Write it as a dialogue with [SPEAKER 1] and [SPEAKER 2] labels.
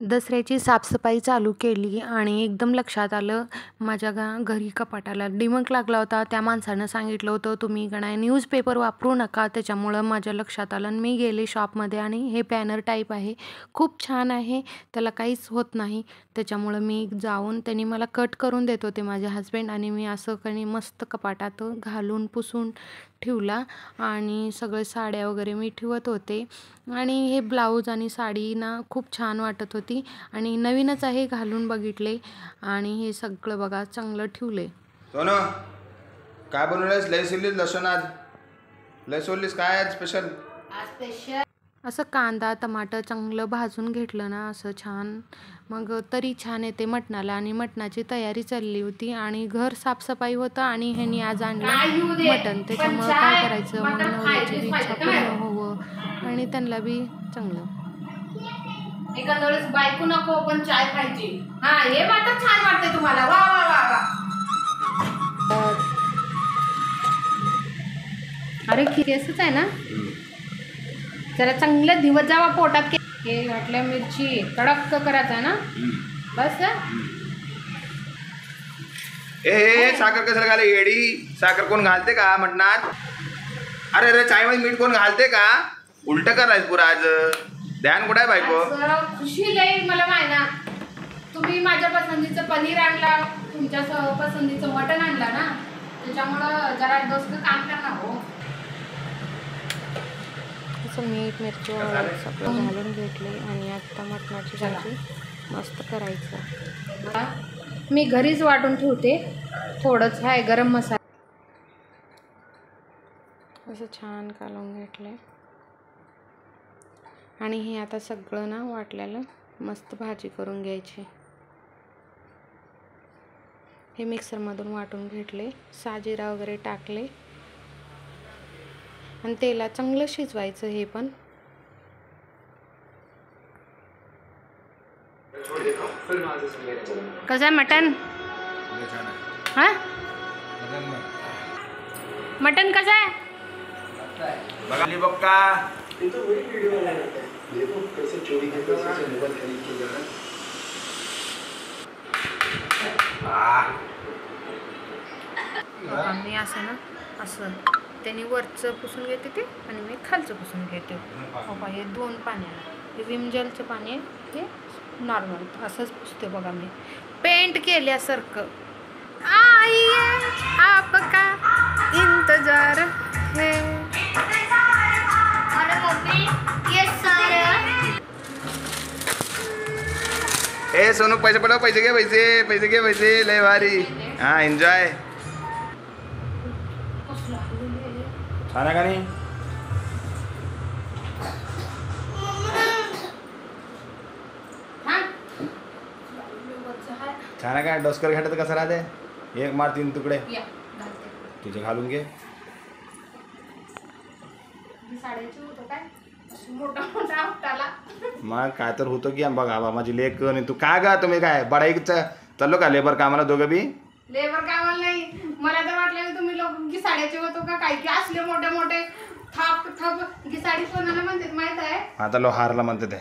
[SPEAKER 1] दसऱ्याची साफसफाई चालू केली आणि एकदम लक्षात आलं माझ्या घरी कपाटाला डिमक लागला होता. त्या माणसानं सांगितलं होतं तुम्ही का नाही न्यूजपेपर वापरू नका. त्याच्यामुळं माझ्या लक्षात आलं आणि मी गेले शॉपमध्ये आणि हे बॅनर टाईप आहे, खूप छान आहे, त्याला काहीच होत नाही. त्याच्यामुळं मी जाऊन त्यांनी मला कट करून देत होते माझे हस्बंड आणि मी असं काही मस्त कपाटात घालून पुसून ठेवला आणि सगळे साड्या वगैरे मी ठेवत होते. आणि हे ब्लाऊज आणि साडी ना खूप छान वाटत होती आणि नवीनच आहे, घालून बघितले आणि हे सगळं बघा चांगलं ठेवले.
[SPEAKER 2] सोनू काय बनवलंयस? लय सोडलीस लसूण आज, लय सोडलीस काय आज स्पेशल?
[SPEAKER 1] असं कांदा टमाटर चांगलं भाजून घेतलं ना असं छान, मग तरी छान येते मटणाला. आणि मटणाची तयारी चालली होती आणि घर साफसफाई होतं आणि ह्यांनी आज आणलं मटण. त्याच्यामुळं काय करायचं, मग नवऱ्याची बी इच्छा पूर्ण हवं आणि त्यांना बी चांगलं.
[SPEAKER 3] एखाद्या वेळेस बायको नको पण चाय खायची. हा हे मात्र छान वाटते तुम्हाला. वा वा वा वा.
[SPEAKER 1] अरे केसच आहे ना, जरा चांगलं दिवस जावा पोटात. हे घातल्या मिरची तडक करायचा ना बस.
[SPEAKER 2] ए साखर कशाला घाले येडी? साखर कोण घालते का मटणात? अरे अरे चाय मध्ये मीठ कोण घालते का? उलट करायचं पुरा आज. ध्यान कुठे आहे बायको?
[SPEAKER 3] खुशी लई मला माहिना. तुम्ही माझ्या पसंतीचं पनीर आणला, तुमच्या पसंतीचं मटण आणला ना, त्याच्यामुळं जरा डोसकं काम करणार हो.
[SPEAKER 1] असं मीठ मिरची सगळं घालून घेतले आणि आता मटणाची भाजी मस्त करायचं.
[SPEAKER 3] मी घरीच वाटून ठेवते, थोडंच आहे गरम मसाला.
[SPEAKER 1] असं छान कालवून घेतले आणि हे आता सगळं ना वाटल्याला मस्त भाजी करून घ्यायची. हे मिक्सरमधून वाटून घेतले, साजिरा वगैरे टाकले आणि तेलात चांगलं शिजवायचं. हे पण कसं आहे मटण? हा
[SPEAKER 3] मटण कसं आहे?
[SPEAKER 2] बघाली बक्का
[SPEAKER 1] आम्ही असं ना असं त्यांनी वरचं पुसून घेते ते आणि मी खालचं पुसून घेते. बाबा हे दोन पाण्याला, हे विम जेलचं पाणी आहे, हे नॉर्मल असंच पुसते बघा. मी पेंट केल्यासारखं. आई आपका इंतजार है.
[SPEAKER 3] अरे मम्मी ये सारं.
[SPEAKER 2] ए सोनू पैसे पडव, पैसे घे, पैसे घे, पैसे लय भारी. हा एन्जॉय. छान आहे का नाही? छान आहे का? डोसकर घाटत तर कसं राहते? एक मार 3 तुकडे तुझे घालून घे. मग काय तर होतो की बघा माझी लेक. आणि तू काय गा, तुम्ही काय बडाईच चाललो का लेबर कामाला दोघं बी?
[SPEAKER 3] लेबर कामाला नाही, मला तर वाटलं तुम्ही लोक घिसाड्याचे होतो का काय, की असले मोठे मोठे थाप थाप घिसाडी कोणाला म्हणतात माहित आहे?
[SPEAKER 2] आता लोहारला म्हणते ते.